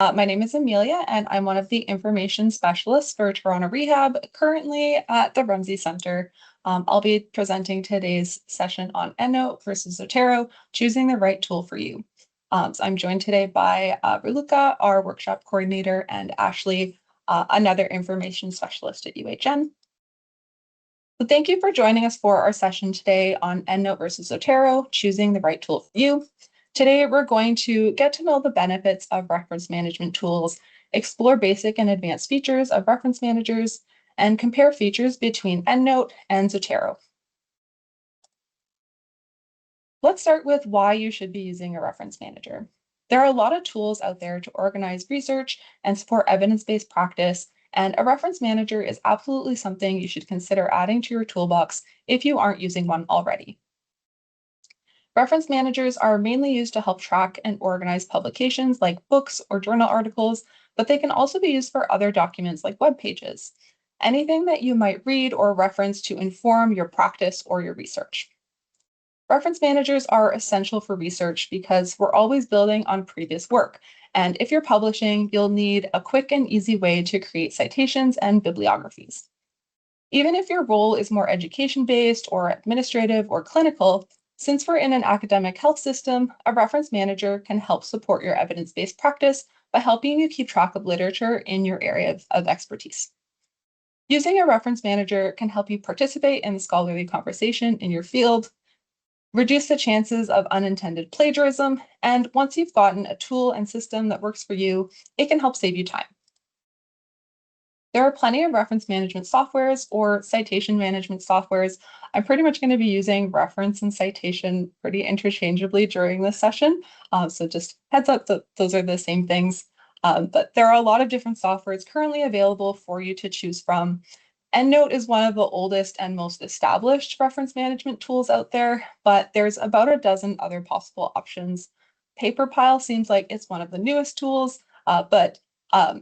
My name is Amelia, and I'm one of the information specialists for Toronto Rehab, currently at the Rumsey Center. I'll be presenting today's session on EndNote versus Zotero, choosing the right tool for you. So I'm joined today by Raluca, our workshop coordinator, and Ashley, another information specialist at UHN. So thank you for joining us for our session today on EndNote versus Zotero, choosing the right tool for you. Today, we're going to get to know the benefits of reference management tools, explore basic and advanced features of reference managers, and compare features between EndNote and Zotero. Let's start with why you should be using a reference manager. There are a lot of tools out there to organize research and support evidence-based practice, and a reference manager is absolutely something you should consider adding to your toolbox if you aren't using one already. Reference managers are mainly used to help track and organize publications like books or journal articles, but they can also be used for other documents like web pages. Anything that you might read or reference to inform your practice or your research. Reference managers are essential for research because we're always building on previous work. And if you're publishing, you'll need a quick and easy way to create citations and bibliographies. Even if your role is more education-based or administrative or clinical, since we're in an academic health system, a reference manager can help support your evidence-based practice by helping you keep track of literature in your area of expertise. Using a reference manager can help you participate in the scholarly conversation in your field, reduce the chances of unintended plagiarism, and once you've gotten a tool and system that works for you, it can help save you time. There are plenty of reference management softwares or citation management softwares. I'm pretty much going to be using reference and citation pretty interchangeably during this session. So just heads up that those are the same things. But there are a lot of different softwares currently available for you to choose from. EndNote is one of the oldest and most established reference management tools out there, but there's about a dozen other possible options. PaperPile seems like it's one of the newest tools, but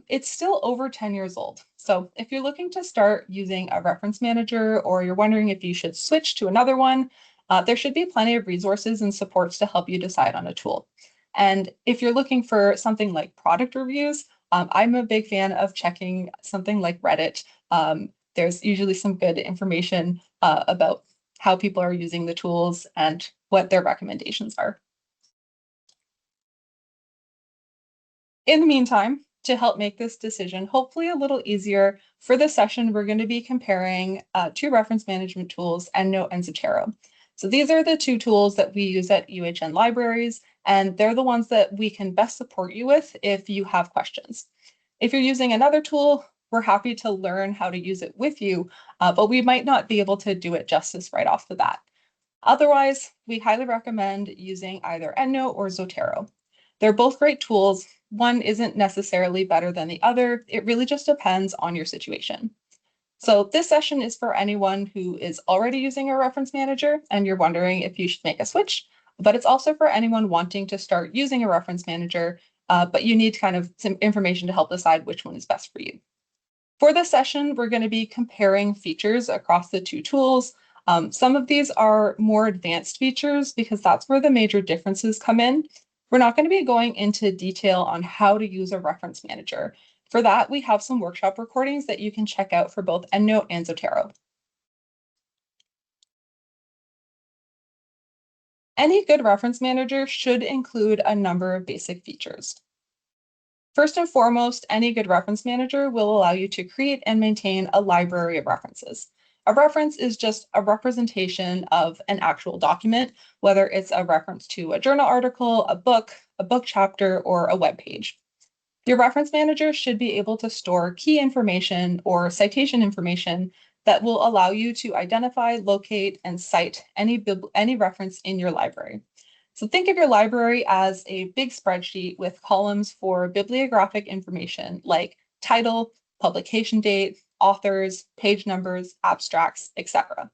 it's still over 10 years old. So if you're looking to start using a reference manager or you're wondering if you should switch to another one, there should be plenty of resources and supports to help you decide on a tool. And if you're looking for something like product reviews, I'm a big fan of checking something like Reddit. There's usually some good information about how people are using the tools and what their recommendations are. In the meantime, to help make this decision hopefully a little easier, for this session, we're going to be comparing two reference management tools, EndNote and Zotero. So these are the two tools that we use at UHN Libraries, and they're the ones that we can best support you with if you have questions. If you're using another tool, we're happy to learn how to use it with you, but we might not be able to do it justice right off the bat. Otherwise, we highly recommend using either EndNote or Zotero. They're both great tools. One isn't necessarily better than the other. It really just depends on your situation. So this session is for anyone who is already using a reference manager and you're wondering if you should make a switch, but it's also for anyone wanting to start using a reference manager, but you need kind of some information to help decide which one is best for you. For this session, we're going to be comparing features across the two tools. Some of these are more advanced features because that's where the major differences come in. We're not going to be going into detail on how to use a reference manager. For that, we have some workshop recordings that you can check out for both EndNote and Zotero. Any good reference manager should include a number of basic features. First and foremost, any good reference manager will allow you to create and maintain a library of references. A reference is just a representation of an actual document, whether it's a reference to a journal article, a book chapter, or a web page. Your reference manager should be able to store key information or citation information that will allow you to identify, locate, and cite any reference in your library. So think of your library as a big spreadsheet with columns for bibliographic information like title, publication date, authors, page numbers, abstracts, etc.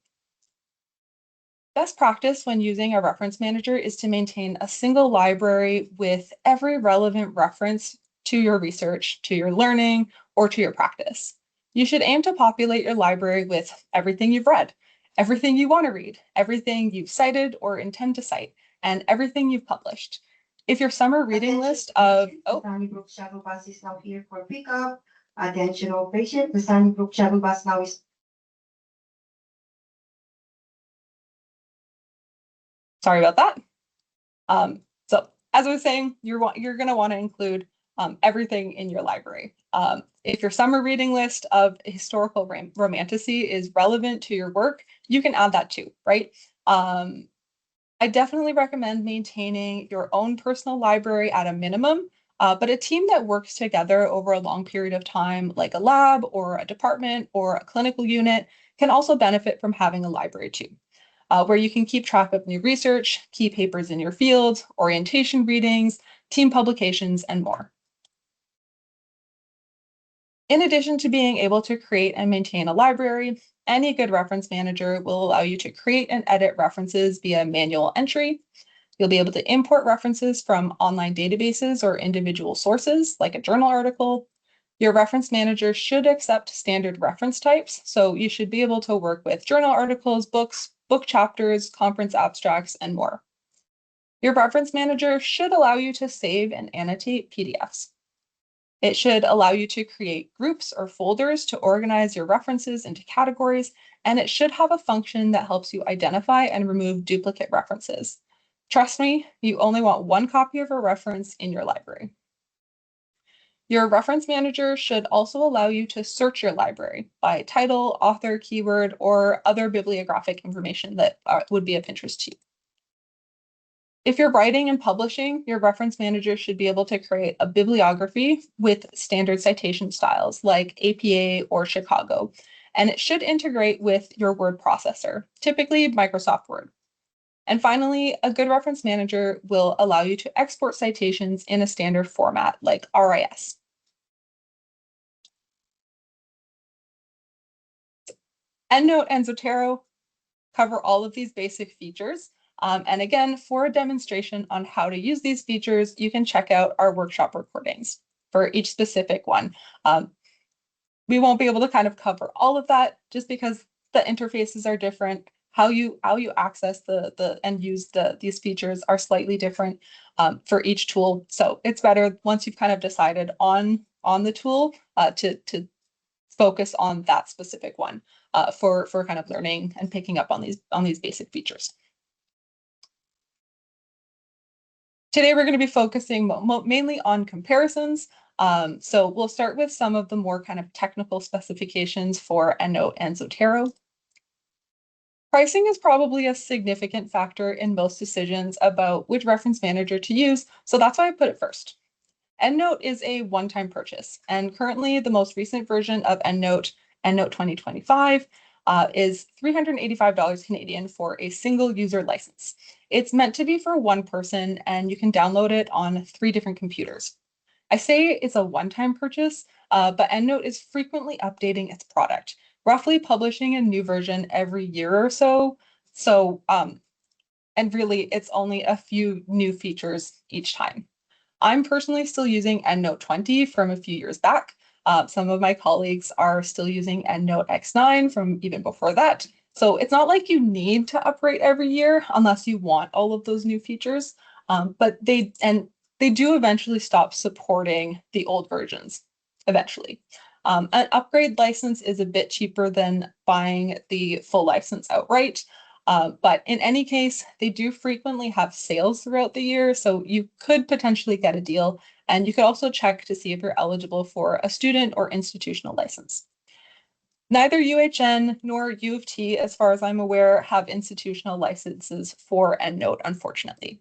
Best practice when using a reference manager is to maintain a single library with every relevant reference to your research, to your learning, or to your practice. You should aim to populate your library with everything you've read, everything you want to read, everything you've cited or intend to cite, and everything you've published. If your summer reading list of, The Sunnybrook shuttle bus is now here for pickup. Attention all patients, the Sunnybrook shuttle bus now is. Sorry about that. So as I was saying, you're going to want to include everything in your library. If your summer reading list of historical romanticy is relevant to your work, you can add that too, right? I definitely recommend maintaining your own personal library at a minimum, but a team that works together over a long period of time, like a lab or a department or a clinical unit, can also benefit from having a library too, where you can keep track of new research, key papers in your field, orientation readings, team publications, and more. In addition to being able to create and maintain a library, any good reference manager will allow you to create and edit references via manual entry. You'll be able to import references from online databases or individual sources, like a journal article. Your reference manager should accept standard reference types, so you should be able to work with journal articles, books, book chapters, conference abstracts, and more. Your reference manager should allow you to save and annotate PDFs. It should allow you to create groups or folders to organize your references into categories, and it should have a function that helps you identify and remove duplicate references. Trust me, you only want one copy of a reference in your library. Your reference manager should also allow you to search your library by title, author, keyword, or other bibliographic information that would be of interest to you. If you're writing and publishing, your reference manager should be able to create a bibliography with standard citation styles like APA or Chicago, and it should integrate with your word processor, typically Microsoft Word. And finally, a good reference manager will allow you to export citations in a standard format like RIS. EndNote and Zotero cover all of these basic features. And again, for a demonstration on how to use these features, you can check out our workshop recordings for each specific one. We won't be able to kind of cover all of that just because the interfaces are different. How you access and use these features are slightly different for each tool. So it's better once you've kind of decided on the tool to focus on that specific one for kind of learning and picking up on these basic features. Today, we're going to be focusing mainly on comparisons. So we'll start with some of the more kind of technical specifications for EndNote and Zotero. Pricing is probably a significant factor in most decisions about which reference manager to use, so that's why I put it first. EndNote is a one-time purchase, and currently the most recent version of EndNote, EndNote 2025, is $385 Canadian for a single user license. It's meant to be for one person, and you can download it on 3 different computers. I say it's a one-time purchase, but EndNote is frequently updating its product, roughly publishing a new version every year or so. And really, it's only a few new features each time. I'm personally still using EndNote 20 from a few years back. Some of my colleagues are still using EndNote X9 from even before that. So it's not like you need to upgrade every year unless you want all of those new features. But they do eventually stop supporting the old versions eventually. An upgrade license is a bit cheaper than buying the full license outright. But in any case, they do frequently have sales throughout the year, so you could potentially get a deal. And you could also check to see if you're eligible for a student or institutional license. Neither UHN nor U of T, as far as I'm aware, have institutional licenses for EndNote, unfortunately.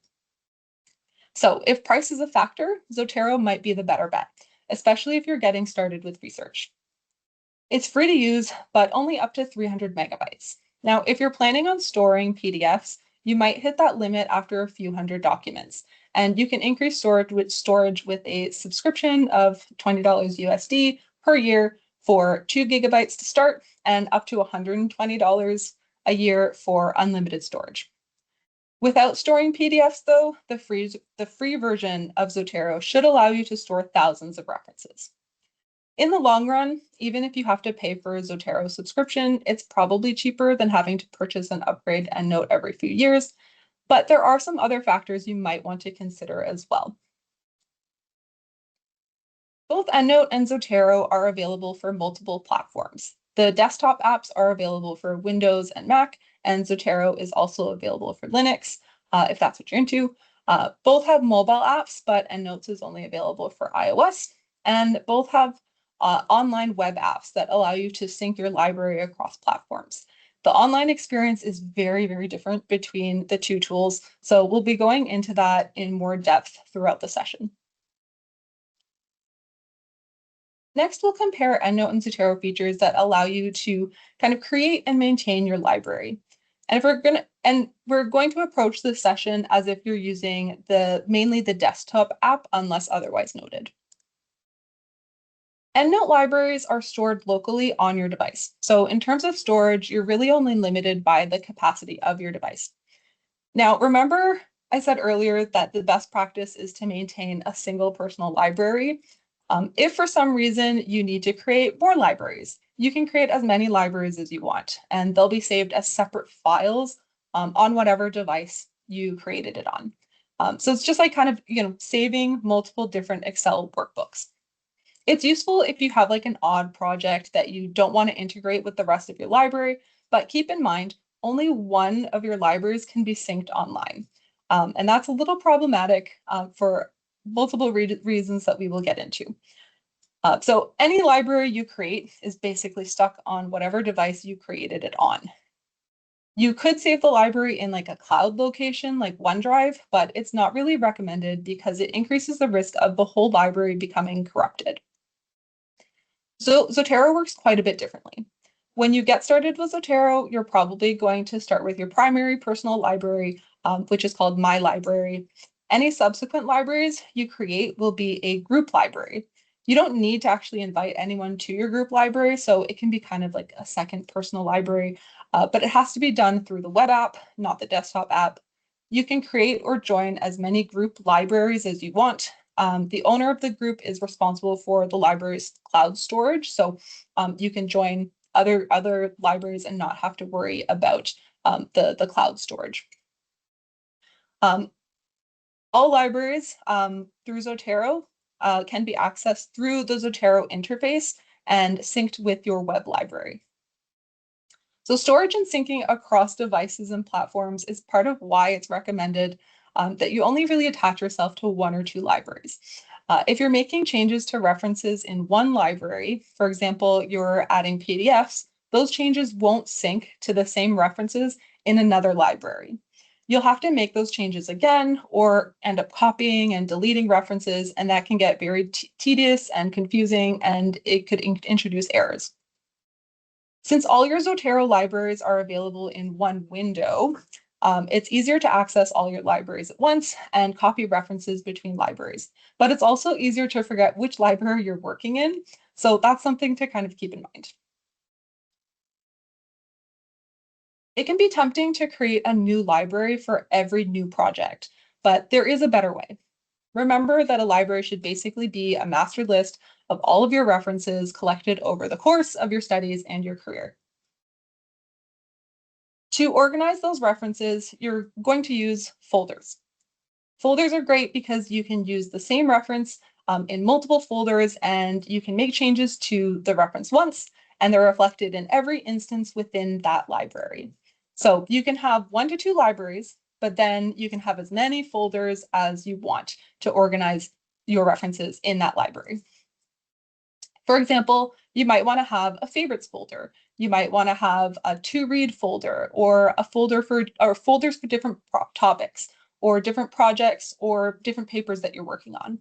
So if price is a factor, Zotero might be the better bet, especially if you're getting started with research. It's free to use, but only up to 300 megabytes. Now, if you're planning on storing PDFs, you might hit that limit after a few hundred documents, and you can increase storage with a subscription of $20 USD per year for 2 gigabytes to start and up to $120 a year for unlimited storage. Without storing PDFs, though, the free version of Zotero should allow you to store thousands of references. In the long run, even if you have to pay for a Zotero subscription, it's probably cheaper than having to purchase and upgrade EndNote every few years. But there are some other factors you might want to consider as well. Both EndNote and Zotero are available for multiple platforms. The desktop apps are available for Windows and Mac, and Zotero is also available for Linux, if that's what you're into. Both have mobile apps, but EndNotes is only available for iOS, and both have online web apps that allow you to sync your library across platforms. The online experience is very, very different between the two tools, so we'll be going into that in more depth throughout the session. Next, we'll compare EndNote and Zotero features that allow you to kind of create and maintain your library. And we're going to approach this session as if you're using mainly the desktop app, unless otherwise noted. EndNote libraries are stored locally on your device. So in terms of storage, you're really only limited by the capacity of your device. Now, remember I said earlier that the best practice is to maintain a single personal library. If for some reason you need to create more libraries, you can create as many libraries as you want, and they'll be saved as separate files on whatever device you created it on. So it's just like kind of, saving multiple different Excel workbooks. It's useful if you have like an odd project that you don't want to integrate with the rest of your library, but keep in mind, only one of your libraries can be synced online. And that's a little problematic for multiple reasons that we will get into. So any library you create is basically stuck on whatever device you created it on. You could save the library in like a cloud location like OneDrive, but it's not really recommended because it increases the risk of the whole library becoming corrupted. So Zotero works quite a bit differently. When you get started with Zotero, you're probably going to start with your primary personal library, which is called My Library. Any subsequent libraries you create will be a group library. You don't need to actually invite anyone to your group library, so it can be kind of like a second personal library, but it has to be done through the web app, not the desktop app. You can create or join as many group libraries as you want. The owner of the group is responsible for the library's cloud storage, so you can join other libraries and not have to worry about the cloud storage. All libraries through Zotero can be accessed through the Zotero interface and synced with your web library. So storage and syncing across devices and platforms is part of why it's recommended that you only really attach yourself to one or two libraries. If you're making changes to references in one library, for example, you're adding PDFs, those changes won't sync to the same references in another library. You'll have to make those changes again or end up copying and deleting references, and that can get very tedious and confusing, and it could introduce errors. Since all your Zotero libraries are available in one window, it's easier to access all your libraries at once and copy references between libraries. But it's also easier to forget which library you're working in. So that's something to kind of keep in mind. It can be tempting to create a new library for every new project, but there is a better way. Remember that a library should basically be a master list of all of your references collected over the course of your studies and your career. To organize those references, you're going to use folders. Folders are great because you can use the same reference in multiple folders, and you can make changes to the reference once, and they're reflected in every instance within that library. So you can have 1 to 2 libraries, but then you can have as many folders as you want to organize your references in that library. For example, you might want to have a favorites folder. You might want to have a to read folder, or a folder or folders for different topics or different projects or different papers that you're working on.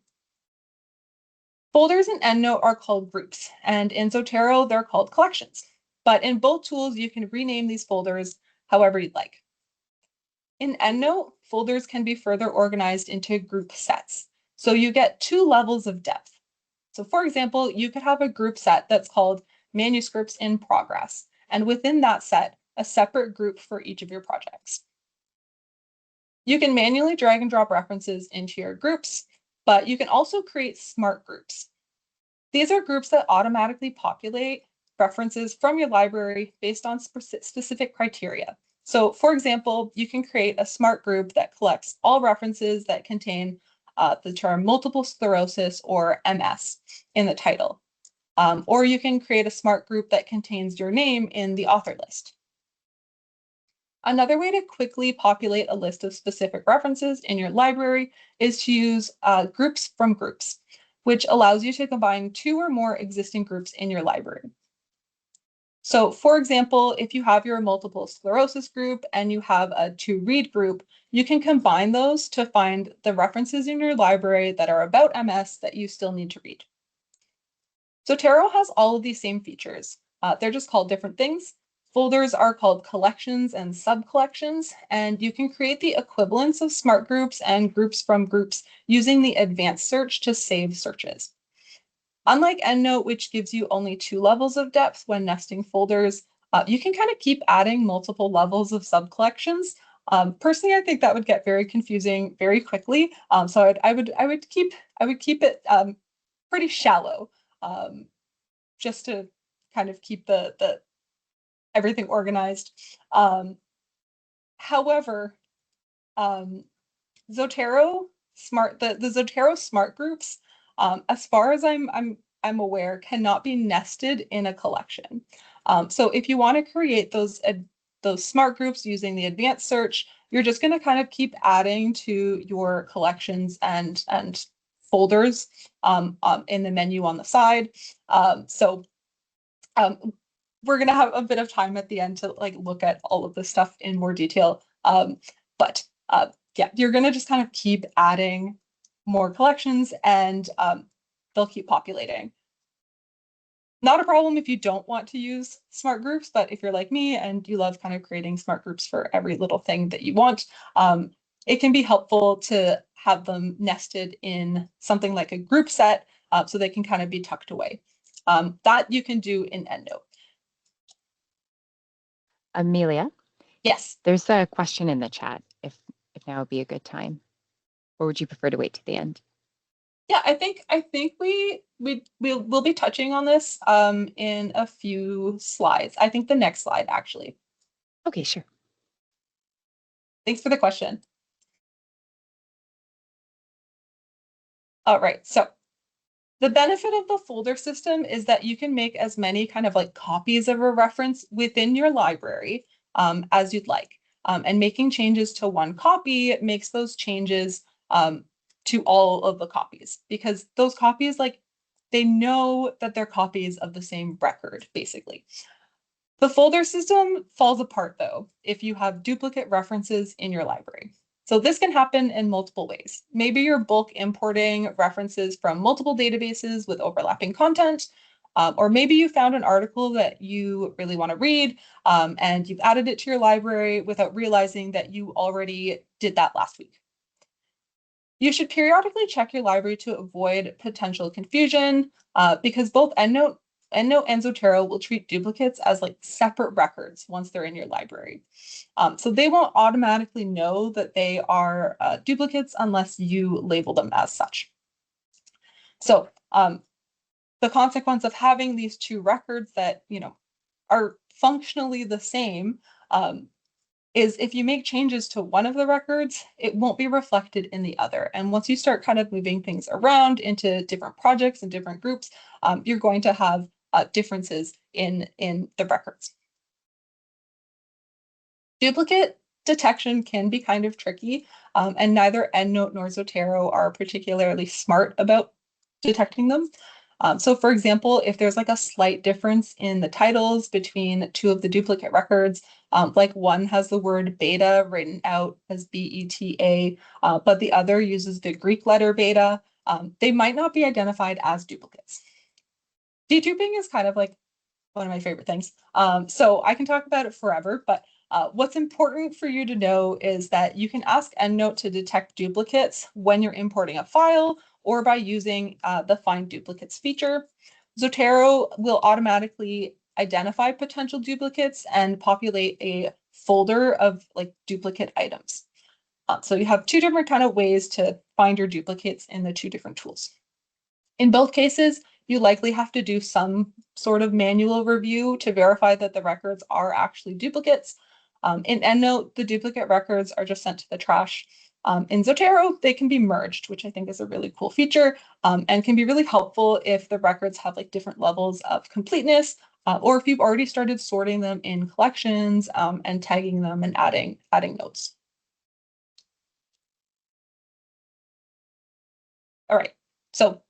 Folders in EndNote are called groups, and in Zotero, they're called collections. But in both tools, you can rename these folders however you'd like. In EndNote, folders can be further organized into group sets. So you get 2 levels of depth. So for example, you could have a group set that's called manuscripts in progress, and within that set, a separate group for each of your projects. You can manually drag and drop references into your groups, but you can also create smart groups. These are groups that automatically populate references from your library based on specific criteria. So for example, you can create a smart group that collects all references that contain the term multiple sclerosis or MS in the title. Or you can create a smart group that contains your name in the author list. Another way to quickly populate a list of specific references in your library is to use groups from groups, which allows you to combine 2 or more existing groups in your library. So for example, if you have your multiple sclerosis group and you have a to read group, you can combine those to find the references in your library that are about MS that you still need to read. Zotero has all of these same features. They're just called different things. Folders are called collections and subcollections, and you can create the equivalents of smart groups and groups from groups using the advanced search to save searches. Unlike EndNote, which gives you only 2 levels of depth when nesting folders, you can kind of keep adding multiple levels of subcollections. Personally, I think that would get very confusing very quickly. So I would keep it pretty shallow, just to kind of keep the everything organized. However, Zotero the Zotero smart groups, as far as I'm aware, cannot be nested in a collection. So if you want to create those smart groups using the advanced search, you're just going to kind of keep adding to your collections and folders in the menu on the side. So we're going to have a bit of time at the end to like look at all of this stuff in more detail. But yeah, you're going to just kind of keep adding more collections and they'll keep populating. Not a problem if you don't want to use smart groups, but if you're like me and you love kind of creating smart groups for every little thing that you want, it can be helpful to have them nested in something like a group set so they can kind of be tucked away. That you can do in EndNote. Amelia, Yes. there's a question in the chat if now would be a good time, or would you prefer to wait to the end? Yeah, I think we'll be touching on this in a few slides. I think the next slide actually. Okay, sure. Thanks for the question. All right, so the benefit of the folder system is that you can make as many kind of like copies of a reference within your library as you'd like. And making changes to one copy makes those changes to all of the copies, because those copies, like, they know that they're copies of the same record, basically. The folder system falls apart, though, if you have duplicate references in your library. So this can happen in multiple ways. Maybe you're bulk importing references from multiple databases with overlapping content, or maybe you found an article that you really want to read, and you've added it to your library without realizing that you already did that last week. You should periodically check your library to avoid potential confusion, because both EndNote and Zotero will treat duplicates as like separate records once they're in your library. So they won't automatically know that they are duplicates unless you label them as such. So the consequence of having these 2 records that, you know, are functionally the same is if you make changes to one of the records, it won't be reflected in the other. And once you start kind of moving things around into different projects and different groups, you're going to have differences in the records. Duplicate detection can be kind of tricky, and neither EndNote nor Zotero are particularly smart about detecting them. So for example, if there's like a slight difference in the titles between 2 of the duplicate records, like one has the word beta written out as beta, but the other uses the Greek letter beta, they might not be identified as duplicates. Deduping is kind of like one of my favorite things. So I can talk about it forever, but what's important for you to know is that you can ask EndNote to detect duplicates when you're importing a file or by using the Find Duplicates feature. Zotero will automatically identify potential duplicates and populate a folder of like duplicate items. So you have 2 different kind of ways to find your duplicates in the 2 different tools. In both cases, you likely have to do some sort of manual review to verify that the records are actually duplicates. In EndNote, the duplicate records are just sent to the trash. In Zotero, they can be merged, which I think is a really cool feature, and can be really helpful if the records have like different levels of completeness, or if you've already started sorting them in collections and tagging them and adding notes. All right, so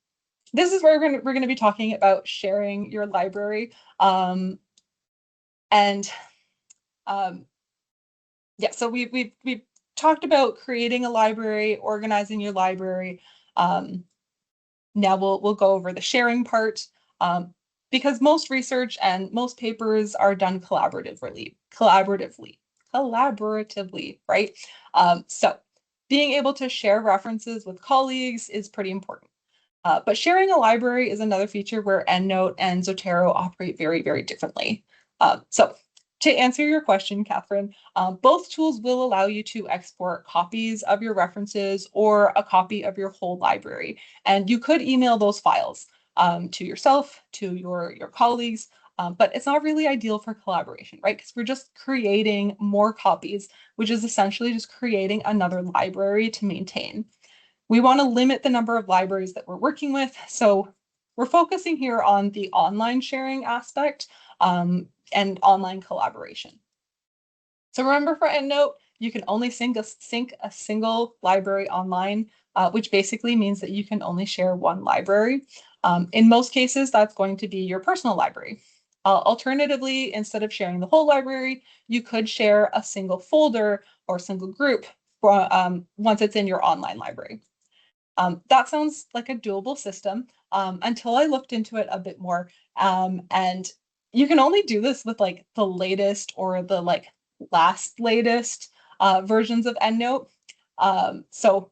this is where we're going to be talking about sharing your library. Yeah, so we've talked about creating a library, organizing your library. Now we'll go over the sharing part, because most research and most papers are done collaboratively, right? So being able to share references with colleagues is pretty important. But sharing a library is another feature where EndNote and Zotero operate very, very differently. So to answer your question, Catherine, both tools will allow you to export copies of your references or a copy of your whole library. And you could email those files to yourself, to your colleagues, but it's not really ideal for collaboration, right? Because we're just creating more copies, which is essentially just creating another library to maintain. We want to limit the number of libraries that we're working with. So we're focusing here on the online sharing aspect and online collaboration. So remember, for EndNote, you can only sync a single library online, which basically means that you can only share one library. In most cases, that's going to be your personal library. Alternatively, instead of sharing the whole library, you could share a single folder or single group once it's in your online library. That sounds like a doable system until I looked into it a bit more. And you can only do this with like the latest or the like latest versions of EndNote. So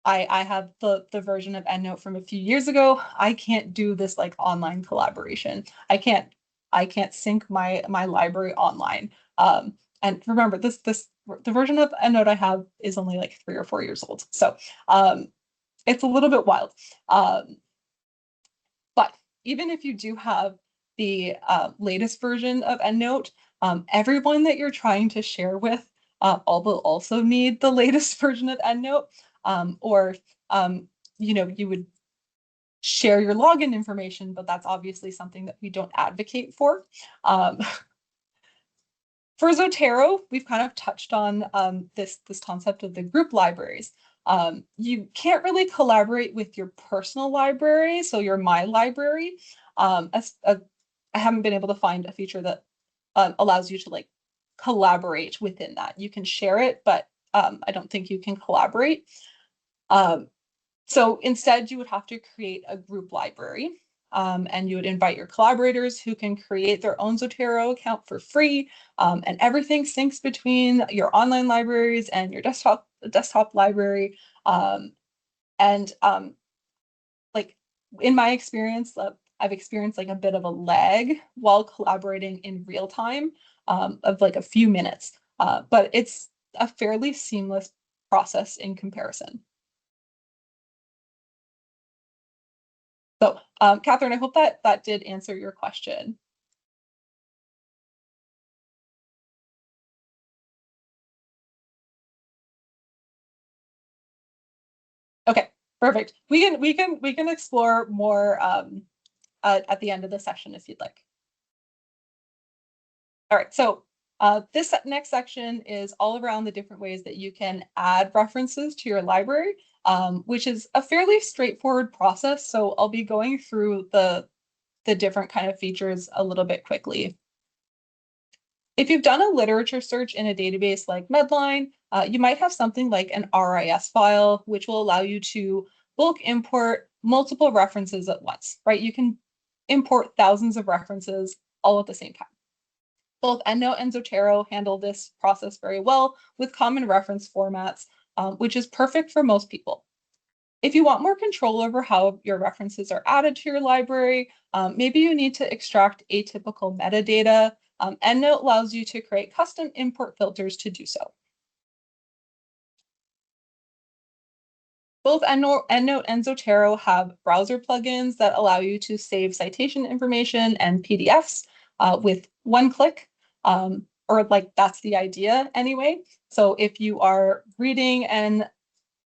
I have the version of EndNote from a few years ago. I can't do this like online collaboration. I can't sync my library online. And remember, the version of EndNote I have is only like 3 or 4 years old. So it's a little bit wild. But even if you do have the latest version of EndNote, everyone that you're trying to share with will also need the latest version of EndNote, or you would share your login information, but that's obviously something that we don't advocate for. For Zotero, we've kind of touched on this concept of the group libraries. You can't really collaborate with your personal library, so your My Library. I haven't been able to find a feature that allows you to like collaborate within that. You can share it, but I don't think you can collaborate. So instead, you would have to create a group library. And you would invite your collaborators who can create their own Zotero account for free. And everything syncs between your online libraries and your desktop library. Like in my experience, I've experienced like a bit of a lag while collaborating in real time of like a few minutes. But it's a fairly seamless process in comparison. So, Catherine, I hope that did answer your question. Okay, perfect. We can explore more at the end of the session if you'd like. All right, so this next section is all around the different ways that you can add references to your library, which is a fairly straightforward process. So I'll be going through the different kind of features a little bit quickly. If you've done a literature search in a database like Medline, you might have something like an RIS file, which will allow you to bulk import multiple references at once, right? You can import thousands of references all at the same time. Both EndNote and Zotero handle this process very well with common reference formats, which is perfect for most people. If you want more control over how your references are added to your library, maybe you need to extract atypical metadata. EndNote allows you to create custom import filters to do so. Both EndNote and Zotero have browser plugins that allow you to save citation information and PDFs with one click. or like that's the idea anyway. So if you are reading an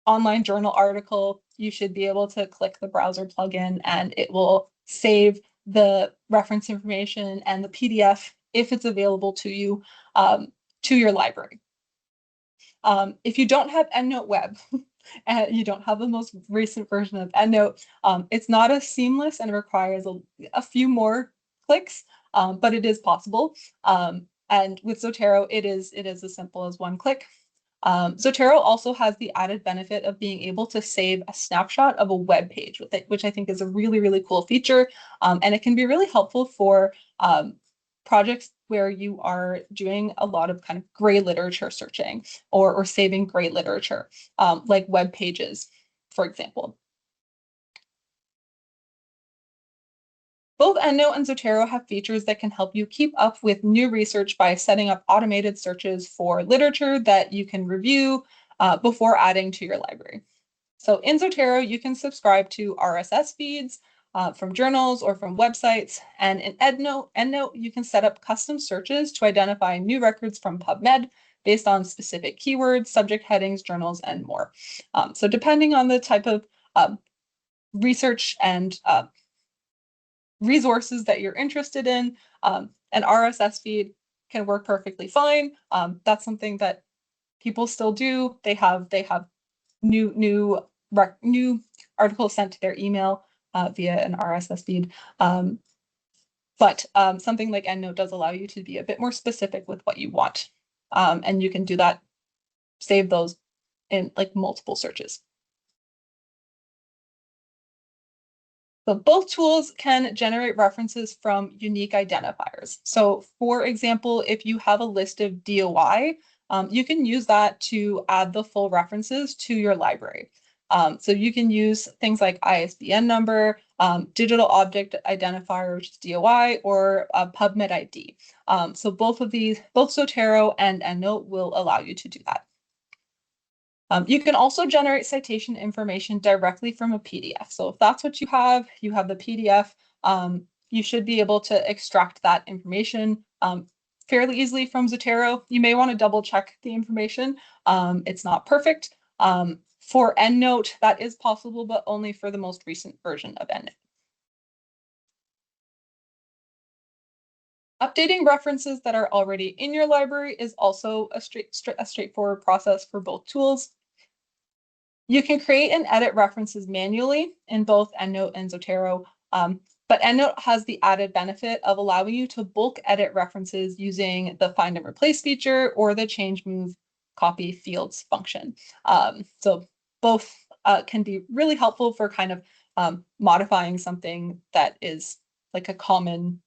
online journal article, you should be able to click the browser plugin and it will save the reference information and the PDF if it's available to you to your library. If you don't have EndNote Web and you don't have the most recent version of EndNote, it's not as seamless and requires a few more clicks, but it is possible. And with Zotero, it is as simple as one click. Zotero also has the added benefit of being able to save a snapshot of a web page, which I think is a really, really cool feature. And it can be really helpful for projects where you are doing a lot of kind of gray literature searching or saving gray literature, like web pages, for example. Both EndNote and Zotero have features that can help you keep up with new research by setting up automated searches for literature that you can review before adding to your library. So in Zotero, you can subscribe to RSS feeds from journals or from websites. And in EndNote, you can set up custom searches to identify new records from PubMed based on specific keywords, subject headings, journals, and more. So depending on the type of research and resources that you're interested in, an RSS feed can work perfectly fine. That's something that people still do. They have new articles sent to their email via an RSS feed. But something like EndNote does allow you to be a bit more specific with what you want. And you can do that, save those in like multiple searches. So both tools can generate references from unique identifiers. So for example, if you have a list of DOI, you can use that to add the full references to your library. So you can use things like ISBN number, digital object identifier, which is DOI, or PubMed ID. So both Zotero and EndNote will allow you to do that. You can also generate citation information directly from a PDF. So if that's what you have the PDF, you should be able to extract that information fairly easily from Zotero. You may want to double check the information. It's not perfect. For EndNote, that is possible, but only for the most recent version of EndNote. Updating references that are already in your library is also a straightforward process for both tools. You can create and edit references manually in both EndNote and Zotero, but EndNote has the added benefit of allowing you to bulk edit references using the find and replace feature or the change, move, copy fields function. So both can be really helpful for kind of modifying something that is like a common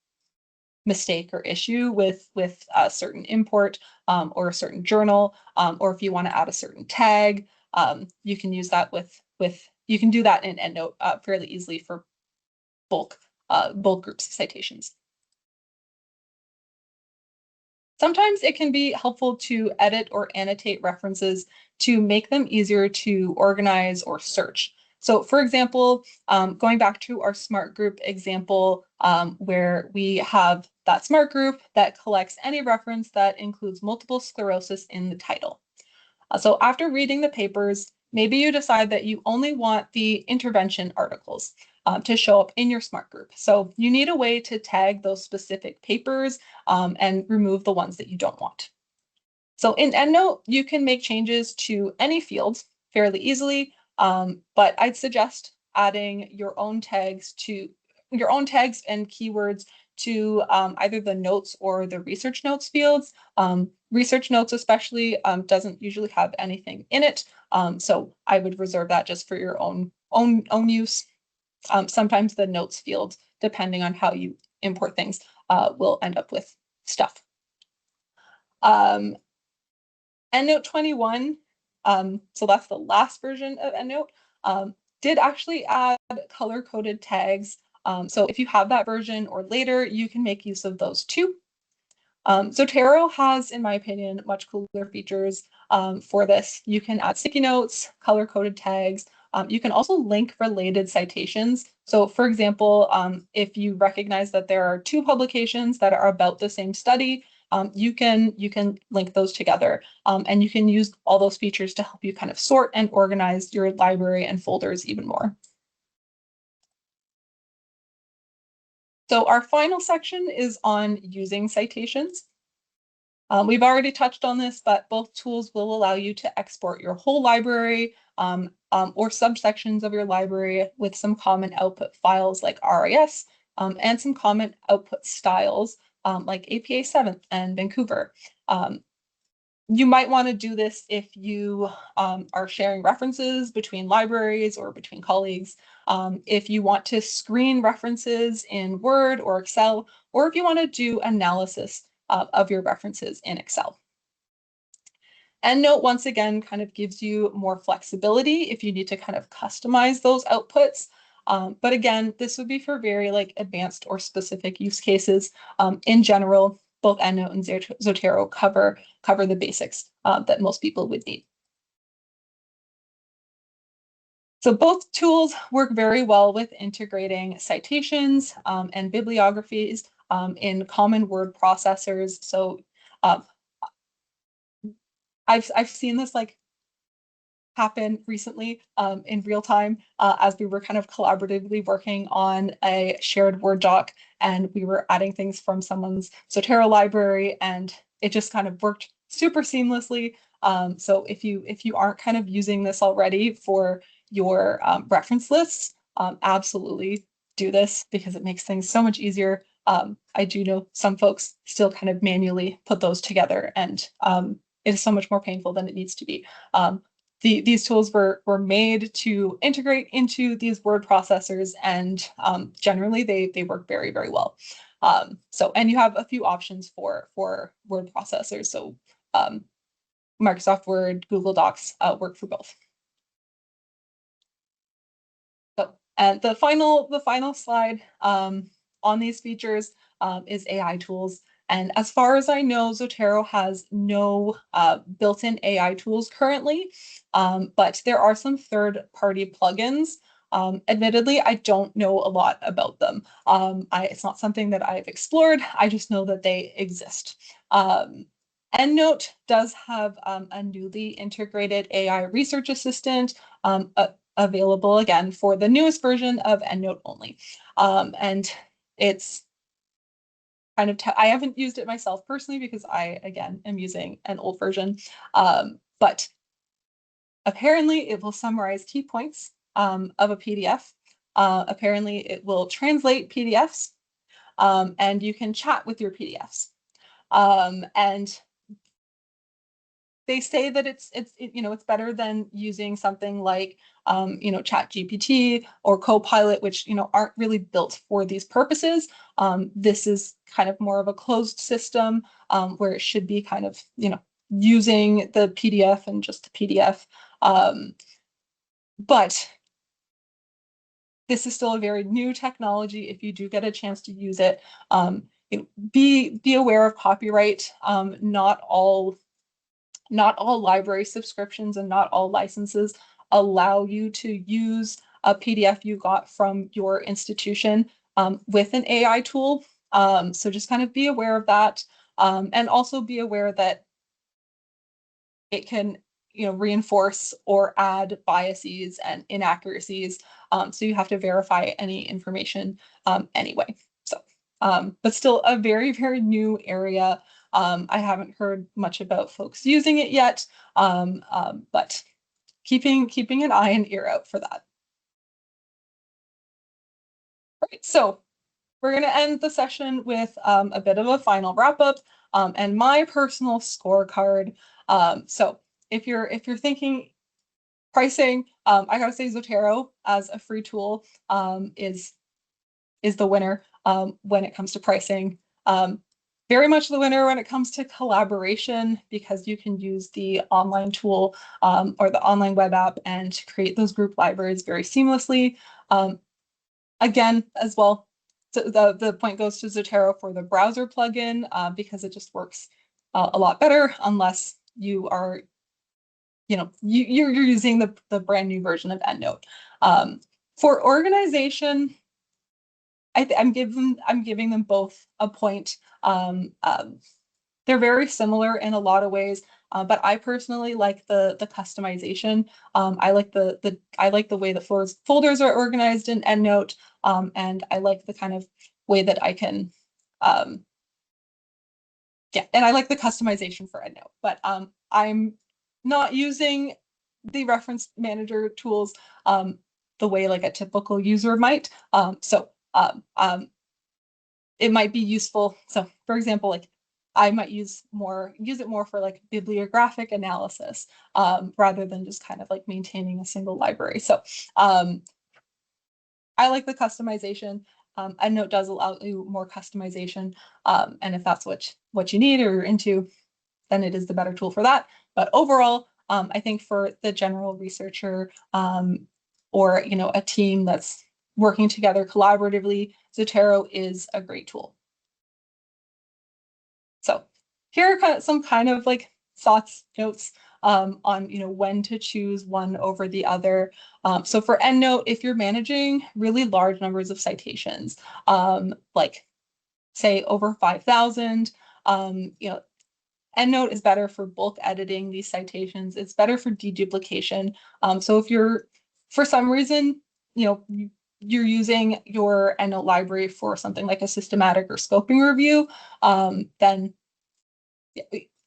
mistake or issue with a certain import or a certain journal, or if you want to add a certain tag. You can use that you can do that in EndNote fairly easily for bulk groups of citations. Sometimes it can be helpful to edit or annotate references to make them easier to organize or search. So for example, going back to our SMART group example, where we have that SMART group that collects any reference that includes multiple sclerosis in the title. So after reading the papers, maybe you decide that you only want the intervention articles to show up in your SMART group. So you need a way to tag those specific papers and remove the ones that you don't want. So in EndNote, you can make changes to any fields fairly easily, but I'd suggest adding your own tags and keywords to either the notes or the research notes fields. Research notes especially doesn't usually have anything in it, so I would reserve that just for your own use. Sometimes the notes field, depending on how you import things, will end up with stuff. EndNote 21, so that's the last version of EndNote, did actually add color-coded tags. So if you have that version or later, you can make use of those too. Zotero has, in my opinion, much cooler features for this. You can add sticky notes, color-coded tags. You can also link related citations. So for example, if you recognize that there are two publications that are about the same study, you can link those together, and you can use all those features to help you kind of sort and organize your library and folders even more. So our final section is on using citations. We've already touched on this, but both tools will allow you to export your whole library or subsections of your library with some common output files like RIS and some common output styles like APA 7th and Vancouver. You might want to do this if you are sharing references between libraries or between colleagues, if you want to screen references in Word or Excel, or if you want to do analysis of your references in Excel. EndNote, once again, kind of gives you more flexibility if you need to kind of customize those outputs. But again, this would be for very advanced or specific use cases. In general, both EndNote and Zotero cover the basics that most people would need. So both tools work very well with integrating citations and bibliographies in common word processors. So I've seen this happen recently in real time as we were kind of collaboratively working on a shared Word doc, and we were adding things from someone's Zotero library, and it just kind of worked super seamlessly. So if you aren't kind of using this already for your reference lists, absolutely do this because it makes things so much easier. I do know some folks still kind of manually put those together, and it is so much more painful than it needs to be. These tools were made to integrate into these word processors, and generally they work very, very well. And you have a few options for word processors. So Microsoft Word, Google Docs work for both. So, and the final slide on these features is AI tools. And as far as I know, Zotero has no built-in AI tools currently, but there are some third-party plugins. Admittedly, I don't know a lot about them. It's not something that I've explored. I just know that they exist. EndNote does have a newly integrated AI research assistant available again for the newest version of EndNote only. And it's kind of, I haven't used it myself personally because I, again, am using an old version. But apparently it will summarize key points of a PDF. Apparently it will translate PDFs, and you can chat with your PDFs. And they say that it's better than using something like Chat GPT or Copilot, which aren't really built for these purposes. This is kind of more of a closed system where it should be kind of using the PDF and just the PDF. But this is still a very new technology. If you do get a chance to use it, be aware of copyright. Not all library subscriptions and not all licenses allow you to use a PDF you got from your institution with an AI tool. So just kind of be aware of that, and also be aware that it can reinforce or add biases and inaccuracies. So you have to verify any information anyway. So, but still a very, very new area. I haven't heard much about folks using it yet, but keeping an eye and ear out for that. All right, so we're going to end the session with a bit of a final wrap up and my personal scorecard. So if you're thinking pricing, I gotta say Zotero as a free tool is the winner when it comes to pricing. Very much the winner when it comes to collaboration because you can use the online tool or the online web app and create those group libraries very seamlessly. Again, as well, so the point goes to Zotero for the browser plugin because it just works a lot better unless you are you're using the brand new version of EndNote. For organization, I'm giving them both a point. They're very similar in a lot of ways, but I personally like the customization. I like the way the folders are organized in EndNote, and I like the kind of way that I can, yeah, and I like the customization for EndNote. But I'm not using the reference manager tools the way like a typical user might. It might be useful. So for example, like I might use it more for like bibliographic analysis rather than just kind of like maintaining a single library. So I like the customization. EndNote does allow you more customization. And if that's what you need or you're into, then it is the better tool for that. But overall, I think for the general researcher or a team that's working together collaboratively, Zotero is a great tool. So here are some kind of like thoughts, notes on when to choose one over the other. So for EndNote, if you're managing really large numbers of citations, like say over 5,000, EndNote is better for bulk editing these citations. It's better for deduplication. So if you're, for some reason, you're using your EndNote library for something like a systematic or scoping review, then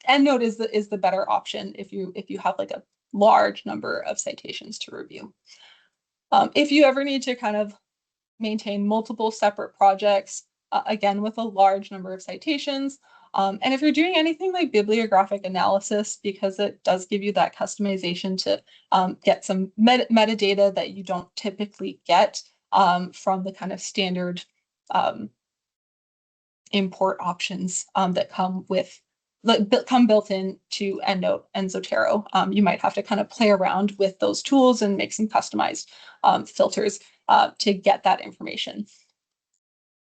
EndNote is the better option if you have like a large number of citations to review. If you ever need to kind of maintain multiple separate projects, again with a large number of citations, and if you're doing anything like bibliographic analysis, because it does give you that customization to get some metadata that you don't typically get from the kind of standard import options that come built in to EndNote and Zotero. You might have to kind of play around with those tools and make some customized filters to get that information.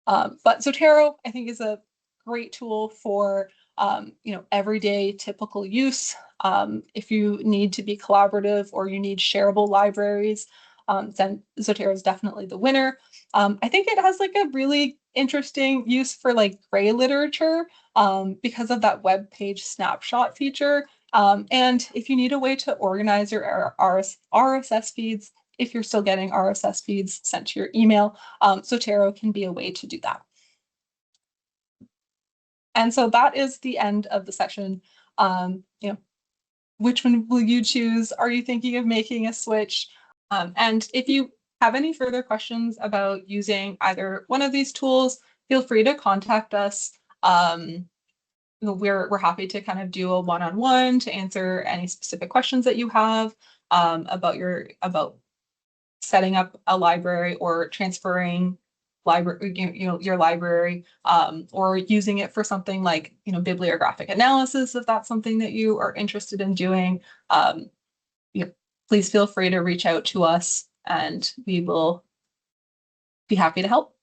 But Zotero, I think, is a great tool for everyday typical use. If you need to be collaborative or you need shareable libraries, then Zotero is definitely the winner. I think it has like a really interesting use for like gray literature because of that web page snapshot feature. And if you need a way to organize your RSS feeds, if you're still getting RSS feeds sent to your email, Zotero can be a way to do that. And so that is the end of the section. Which one will you choose? Are you thinking of making a switch? And if you have any further questions about using either one of these tools, feel free to contact us. We're happy to kind of do a one-on-one to answer any specific questions that you have about setting up a library or transferring your library or using it for something like bibliographic analysis, if that's something that you are interested in doing. Please feel free to reach out to us and we will be happy to help.